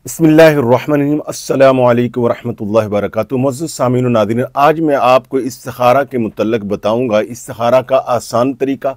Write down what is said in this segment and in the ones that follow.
बिस्मिल्लाहिर्रहमानिर्रहीम। अस्सलामु अलैकुम वरहमतुल्लाहि वबरकातुहू। मुअज़्ज़ज़ सामीन व नाज़रीन, आज मैं आपको इस्तिखारा के मुतल्लिक़ बताऊंगा। इस्तिखारा का आसान तरीका,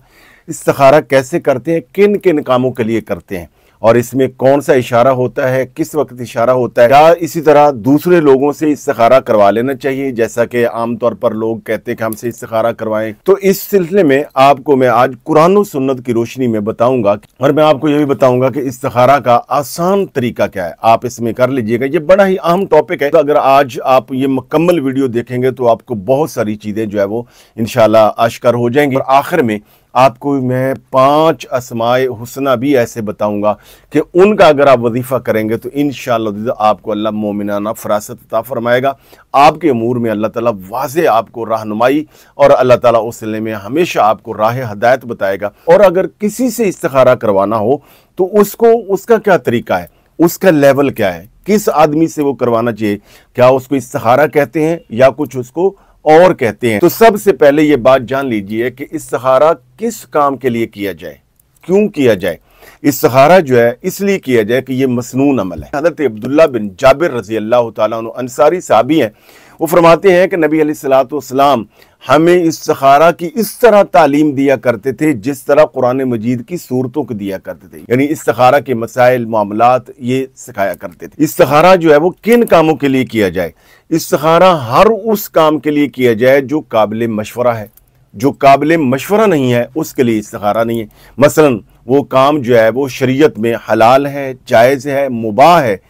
इस्तिखारा कैसे करते हैं, किन किन कामों के लिए करते हैं और इसमें कौन सा इशारा होता है, किस वक्त इशारा होता है, क्या इसी तरह दूसरे लोगों से इस्तिखारा करवा लेना चाहिए जैसा कि आमतौर पर लोग कहते हैं कि हमसे इस्तिखारा करवाएं। तो इस सिलसिले में आपको मैं आज कुरान और सुन्नत की रोशनी में बताऊंगा और मैं आपको ये भी बताऊंगा कि इस्तिखारा का आसान तरीका क्या है, आप इसमें कर लीजिएगा। ये बड़ा ही अहम टॉपिक है, तो अगर आज आप ये मुकम्मल वीडियो देखेंगे तो आपको बहुत सारी चीज़ें जो है वो इंशाल्लाह आश्कार हो जाएंगी। और आखिर में आपको मैं 5 अस्माए हुस्ना भी ऐसे बताऊंगा कि उनका अगर आप वजीफा करेंगे तो इंशाअल्लाह आपको अल्लाह मोमिनाना फरासत अता फरमाएगा। आपके अमूर में अल्लाह ताला वाज़े आपको रहनुमाई और अल्लाह ताला उस सिलसिले में हमेशा आपको राह हदायत बताएगा। और अगर किसी से इस्तिखारा करवाना हो तो उसका क्या तरीका है, उसका लेवल क्या है, किस आदमी से वो करवाना चाहिए, क्या उसको इस्तिखारा कहते हैं या कुछ उसको और कहते हैं। तो सबसे पहले ये बात जान लीजिए कि इस्तिखारा किस काम के लिए किया जाए, क्यों किया जाए। इस्तिखारा जो है इसलिए किया जाए कि ये मसनून अमल है। हज़रत अब्दुल्लाह बिन जाबिर रज़ी अल्लाह तआला अन्हु अंसारी साहबी हैं, वो फरमाते हैं कि नबी अलैहिस्सलातु वस्सलाम हमें इस्तिखारा की इस तरह तालीम दिया करते थे जिस तरह कुरान मजीद की सूरतों को दिया करते थे, यानी इस्तिखारा के मसाइल मामलात ये सिखाया करते थे। इस्तिखारा जो है वो किन कामों के लिए किया जाए। इस्तिखारा हर उस काम के लिए किया जाए जो काबिल मशवरा है, जो काबिल मशवरा नहीं है उसके लिए इस्तिखारा नहीं है। मसलन वो काम जो है वो शरीयत में हलाल है, जायज़ है, मुबाह है,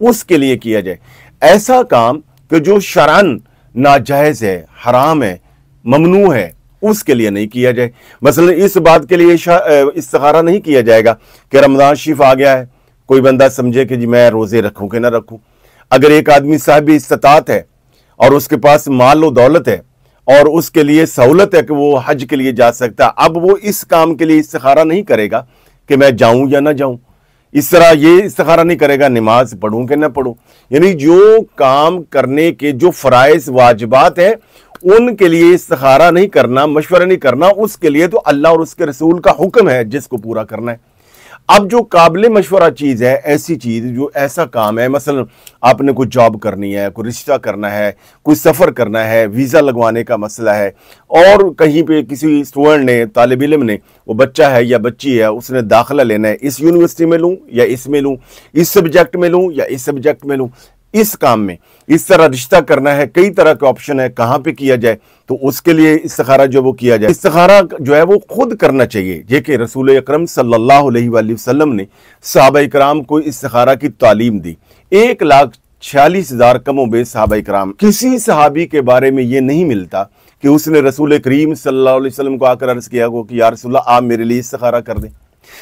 उसके लिए किया जाए। ऐसा काम कि जो शरअन नाजायज़ है, हराम है, ममनू है, उसके लिए नहीं किया जाए। मसलन इस बात के लिए इस्तिखारा नहीं किया जाएगा कि रमज़ान शरीफ आ गया है, कोई बंदा समझे कि जी मैं रोज़े रखूँ कि ना रखूँ। अगर एक आदमी साहिब इस्तिताअत है और उसके पास माल व दौलत है और उसके लिए सहूलत है कि वो हज के लिए जा सकता है, अब वो इस काम के लिए इस्तिखारा नहीं करेगा कि मैं जाऊं या ना जाऊं। इस तरह ये इस्तिखारा नहीं करेगा नमाज पढ़ूं कि ना पढ़ूं। यानी जो काम करने के जो फ़राइज़ वाजिबात है उनके लिए इस्तिखारा नहीं करना, मशवरा नहीं करना, उसके लिए तो अल्लाह और उसके रसूल का हुक्म है जिसको पूरा करना है। अब जो काबिल मशवरा चीज़ है, ऐसी चीज़ जो ऐसा काम है, मसलन आपने कोई जॉब करनी है, कोई रिश्ता करना है, कोई सफ़र करना है, वीज़ा लगवाने का मसला है, और कहीं पे किसी स्टूडेंट ने, तालिब इल्म ने, वो बच्चा है या बच्ची है, उसने दाखिला लेना है, इस यूनिवर्सिटी में लूँ या इसमें लूँ, इस सब्जेक्ट में लूँ या इस सब्जेक्ट में लूँ, इस काम में इस तरह रिश्ता करना है, कई तरह के ऑप्शन है, कहाँ पे किया जाए, तो उसके लिए इस्तिखारा जो वो किया जाए। इस्तिखारा जो है वो खुद करना चाहिए। ये कि रसूल अकरम सल्लल्लाहु अलैहि वसल्लम ने सहाबा कराम को इस्तिखारा की तालीम दी। 1,46,000 कमोबेश सहाबा कराम, किसी सहाबी के बारे में ये नहीं मिलता कि उसने रसूल करीम सल्लल्लाहु अलैहि वसल्लम को आकर अर्ज किया हो कि या रसूलल्लाह आप मेरे लिए इस्तिखारा कर दें,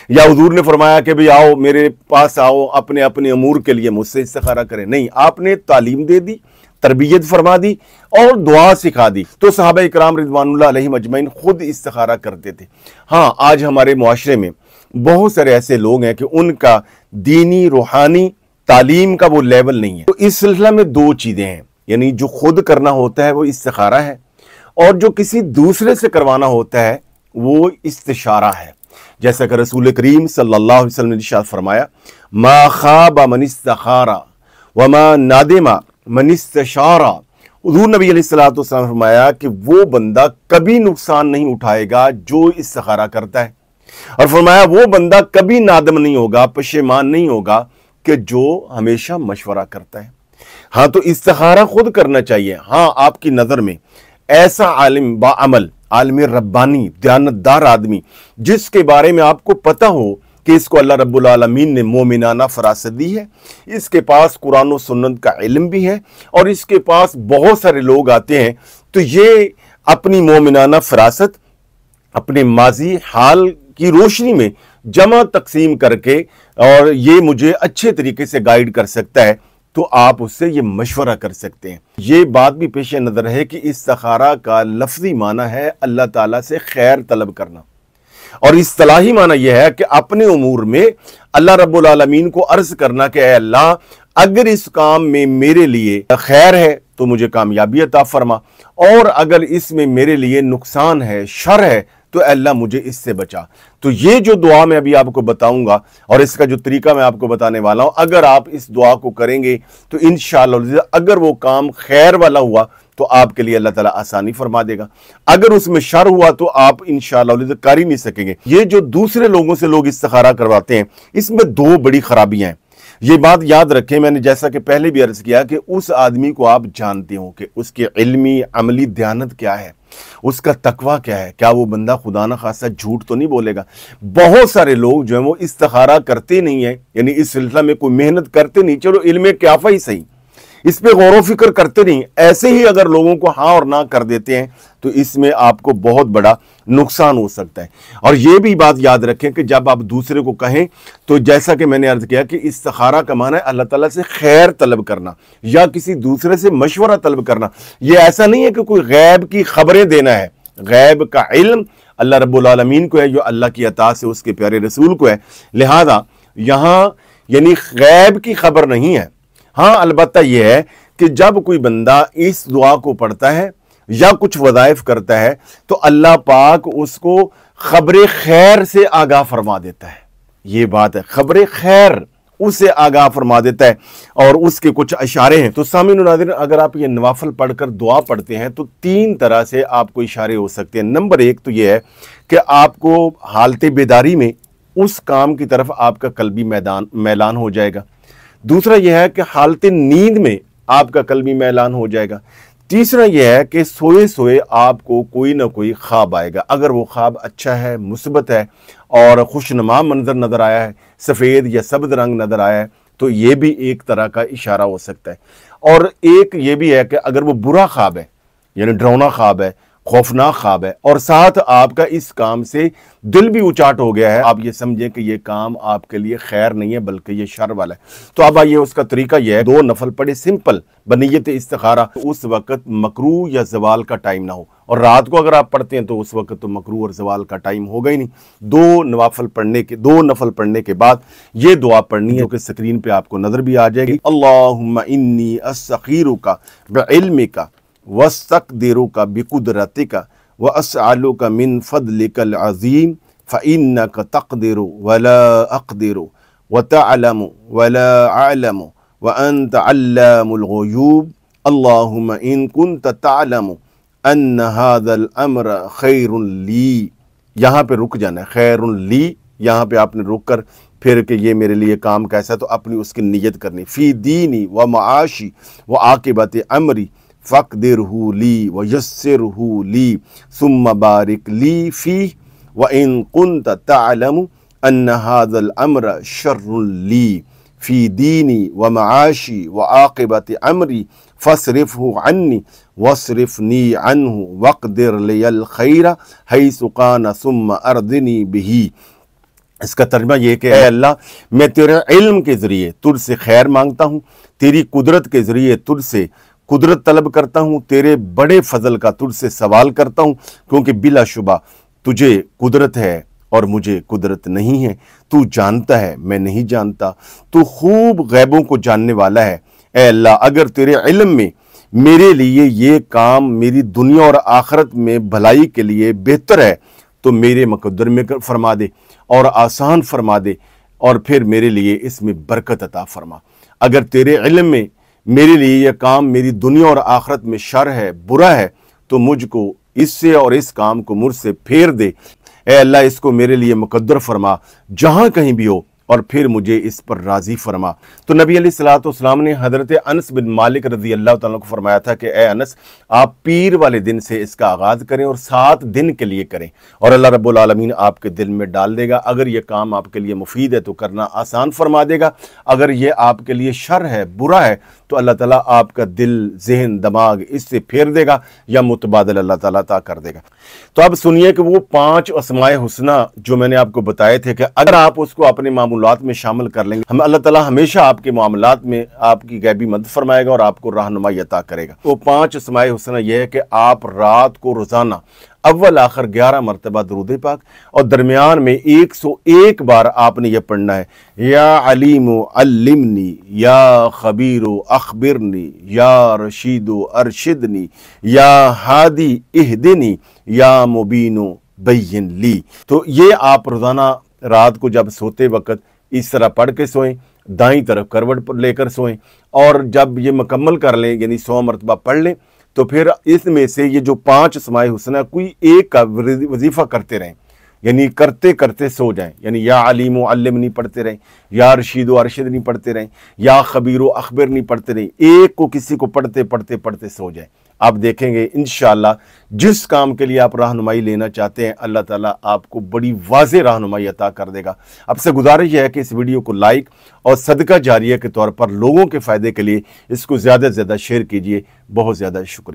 या हुजूर ने फरमाया कि भाई आओ मेरे पास आओ, अपने अपने अमूर के लिए मुझसे इस्तिखारा करें। नहीं, आपने तालीम दे दी, तरबियत फरमा दी और दुआ सिखा दी। तो सहाबा इकराम रिज़वानुल्लाह अलैहिम अजमईन खुद इस्तिखारा करते थे। हाँ, आज हमारे मुआशरे में बहुत सारे ऐसे लोग हैं कि उनका दीनी रूहानी तालीम का वो लेवल नहीं है। तो इस सिलसिला में 2 चीज़ें हैं, यानी जो खुद करना होता है वो इस्तिखारा है और जो किसी दूसरे से करवाना होता है वो इस्तिशारा है। जैसा कि रसूल करीम सल्लल्लाहु अलैहि वसल्लम ने इरशाद फरमाया, मा खाबा मन इस्तखारा व मा नादिमा मन इस्तशारा। हुजूर नबी अलैहिस्सलातु वस्सलाम फरमाया कि वो बंदा कभी नुकसान नहीं उठाएगा जो इस्तिखारा करता है, और फरमाया वो बंदा कभी नादम नहीं होगा, पशेमान नहीं होगा कि जो हमेशा मशवरा करता है। हाँ, तो इस्तिखारा खुद करना चाहिए। हाँ, आपकी नज़र में ऐसा आलिम बाअमल, आलिम रब्बानी, दयानतदार आदमी जिसके बारे में आपको पता हो कि इसको अल्लाह रब्बुल आलमीन ने मोमिनाना फरासत दी है, इसके पास कुरान और सुन्नत का इल्म भी है और इसके पास बहुत सारे लोग आते हैं, तो ये अपनी मोमिनाना फरासत अपने माजी हाल की रोशनी में जमा तकसीम करके और ये मुझे अच्छे तरीके से गाइड कर सकता है, तो आप उससे ये मशवरा कर सकते हैं। ये बात भी पेश नज़र है कि इस्तिखारा का लफ्ज़ी माना है अल्लाह ताला से खैर तलब करना, और इस्तिलाही माना यह है कि अपने उमूर में अल्लाह रब्बुल आलमीन को अर्ज़ करना कि ऐ अल्लाह, अगर इस काम में मेरे लिए खैर है तो मुझे कामयाबी अता फरमा, और अगर इसमें मेरे लिए नुकसान है, शर है, तो अल्लाह मुझे इससे बचा। तो ये जो दुआ मैं अभी आपको बताऊंगा और इसका जो तरीका मैं आपको बताने वाला हूं, अगर आप इस दुआ को करेंगे तो इंशाअल्लाह अगर वो काम खैर वाला हुआ तो आपके लिए अल्लाह ताला आसानी फरमा देगा, अगर उसमें शर हुआ तो आप इंशाअल्लाह कर ही नहीं सकेंगे। ये जो दूसरे लोगों से लोग इस्तिखारा करवाते हैं, इसमें दो बड़ी खराबियां हैं। ये बात याद रखें, मैंने जैसा कि पहले भी अर्ज किया कि उस आदमी को आप जानते हो कि उसके इल्मी अमली दयानत क्या है, उसका तकवा क्या है, क्या वो बंदा खुदा न खासा झूठ तो नहीं बोलेगा। बहुत सारे लोग जो है वो इस्तिखारा करते नहीं है, यानी इस सिलसिला में कोई मेहनत करते नहीं, चलो इल्म क्याफा ही सही, इस पे गौर फिक्र करते नहीं, ऐसे ही अगर लोगों को हाँ और ना कर देते हैं तो इसमें आपको बहुत बड़ा नुकसान हो सकता है। और ये भी बात याद रखें कि जब आप दूसरे को कहें तो जैसा कि मैंने अर्ज किया कि इस्तिखारा का माना है अल्लाह ताला से खैर तलब करना या किसी दूसरे से मशवरा तलब करना। ये ऐसा नहीं है कि कोई गैब की खबरें देना है, गैब का इल्म अल्लाह रब्बुल आलमीन को है, जो अल्लाह की अता से उसके प्यारे रसूल को है। लिहाजा यहाँ यानी गैब की खबर नहीं है। हाँ, अलबत्ता यह है कि जब कोई बंदा इस दुआ को पढ़ता है या कुछ वज़ाइफ करता है तो अल्लाह पाक उसको खबरे खैर से आगाह फरमा देता है। ये बात है, खबरे खैर उससे आगाह फरमा देता है और उसके कुछ इशारे हैं। तो सामीन और नाज़रीन, अगर आप ये नवाफल पढ़कर दुआ पढ़ते हैं तो तीन तरह से आपको इशारे हो सकते हैं। नंबर एक तो ये है कि आपको हालत बेदारी में उस काम की तरफ आपका कल्बी मैलान हो जाएगा। दूसरा यह है कि हालत नींद में आपका कल्बी मैलान हो जाएगा। तीसरा यह है कि सोए सोए आपको कोई ना कोई ख्वाब आएगा। अगर वो ख्वाब अच्छा है, मुस्बत है और खुशनुमा मंजर नज़र आया है, सफ़ेद या सब्ज़ रंग नज़र आया है, तो ये भी एक तरह का इशारा हो सकता है। और एक ये भी है कि अगर वो बुरा ख्वाब है, यानी डरावना ख्वाब है, खौफनाक ख्वाब है और साथ आपका इस काम से दिल भी उचाट हो गया है, आप ये समझें कि ये काम आपके लिए खैर नहीं है बल्कि ये शर वाला है। तो अब आइए, उसका तरीका यह है, 2 नफल पढ़े सिंपल बनीयत इस्तिखारा। उस वक्त मकरू या जवाल का टाइम ना हो, और रात को अगर आप पढ़ते हैं तो उस वक्त तो मकरू और जवाल का टाइम होगा ही नहीं। 2 नफल पढ़ने के बाद ये दुआ पढ़नी है, कि स्क्रीन पे आपको नजर भी आ जाएगी। अल्लाहुम्मा इन्नी अस्सगीरुका बिइल्मिका वस्तक़दिरुका बिकुदरतिका व अस्अलुका मिन फदलिकल अज़ीम फ़इन्नका तक़दिरु वला अक़दिरु व तअलमु वला अअलमु व अंत अल्लामुल ग़ुयूब। अल्लाहुम्मा इन कुन्त तअलमु अन्न हाज़ल अम्र खैरुन ली। यहाँ पे रुक जाना है, खैरुन ली, यहाँ पे आपने रुक कर फिर कि ये मेरे लिए काम कैसा, तो अपनी उसकी नियत करनी। फ़ी दीनी व माशी व आक़िबत अमरी फ़क़दिरहु ली व यस्सिरहु ली सुम्मा बारिक ली फ़ी व इन कुन्त तअलमु अन्न हाज़ल अम्र शर्रुन ली फ़ी दीनी व माशी व आक़िबत अमरी फ़स्रिफ़हु अन्नी वस्रिफ़नी अन्हु वक़दिर लियल खैरा हैसु काना सुम्मा अर्दिनी बिही। इसका तर्जुमा ये कि अल्लाह, मैं तेरे इल्म के ज़रिए तुझसे खैर मांगता हूँ, तेरी कुदरत के ज़रिए तुझसे कुदरत तलब करता हूँ, तेरे बड़े फजल का तुझसे सवाल करता हूँ, क्योंकि बिलाशुबा तुझे कुदरत है और मुझे कुदरत नहीं है। तू जानता है, मैं नहीं जानता, तू खूब गैबों को जानने वाला है। ऐ अल्लाह, अगर तेरे इल्म में मेरे लिए ये काम मेरी दुनिया और आखिरत में भलाई के लिए बेहतर है तो मेरे मुकद्दर में फरमा दे और आसान फरमा दे, और फिर मेरे लिए इसमें बरकत अता फरमा। अगर तेरे इल्म में मेरे लिए यह काम मेरी दुनिया और आखिरत में शर है, बुरा है, तो मुझको इससे और इस काम को मुझसे फेर दे। ऐ अल्लाह, इसको मेरे लिए मुकद्दर फरमा जहाँ कहीं भी हो, और फिर मुझे इस पर राज़ी फरमा। तो नबी अलैहिस्सलाम ने हज़रत अनस बिन मालिक रज़ी अल्लाह तआला को फरमाया था कि ए अनस, आप पीर वाले दिन से इसका आगाज़ करें और 7 दिन के लिए करें, और अल्लाह रब्बुल आलमीन आपके दिल में डाल देगा। अगर ये काम आपके लिए मुफीद है तो करना आसान फरमा देगा, अगर ये आपके लिए शर है, बुरा है, तो अल्लाह ताला आपका दिल, ज़हन, दिमाग इससे फेर देगा या मुतबादल अल्लाह ताला अता कर देगा। तो अब सुनिए कि वो 5 अस्माए हुस्ना जो मैंने आपको बताए थे कि अगर आप उसको अपने मामूलात में शामिल कर लेंगे, हम अल्लाह ताला हमेशा आपके मामलात में आपकी गैबी मदद फरमाएगा और आपको रहनुमाई अता करेगा। तो 5 अस्माए हुस्ना यह है कि आप रात को रोज़ाना अव्वल आखिर 11 मरतबा दरूद पाक, और दरमियान में 101 बार आपने यह पढ़ना है, या अलीमु अल्लिमनी, या खबीरो अखबिरनी, या रशीदो अरशिदनी, या हादी इहदिनी, या मुबीनो बय्यिन ली। तो ये आप रोज़ाना रात को जब सोते वक्त इस तरह पढ़ के सोएं, दाईं तरफ करवट पर लेकर सोएं, और जब ये मुकम्मल कर लें यानी 100 मरतबा पढ़ लें, तो फिर इसमें से ये जो 5 अस्माए हुस्ना कोई एक का वजीफ़ा करते रहें, यानी करते करते सो जाएं। यानी या अलीम व अल्लिमनी पढ़ते रहें, या रशीद व अरशद नहीं पढ़ते रहें, या खबीर व अखबर नहीं पढ़ते रहें, एक को किसी को पढ़ते पढ़ते पढ़ते सो जाएं। आप देखेंगे इंशाअल्लाह जिस काम के लिए आप रहनुमाई लेना चाहते हैं अल्लाह ताला आपको बड़ी वाज़ेह रहनुमाई अता कर देगा। आपसे गुजारिश है कि इस वीडियो को लाइक और सदका जारिया के तौर पर लोगों के फ़ायदे के लिए इसको ज़्यादा से ज़्यादा शेयर कीजिए। बहुत ज़्यादा शुक्रिया।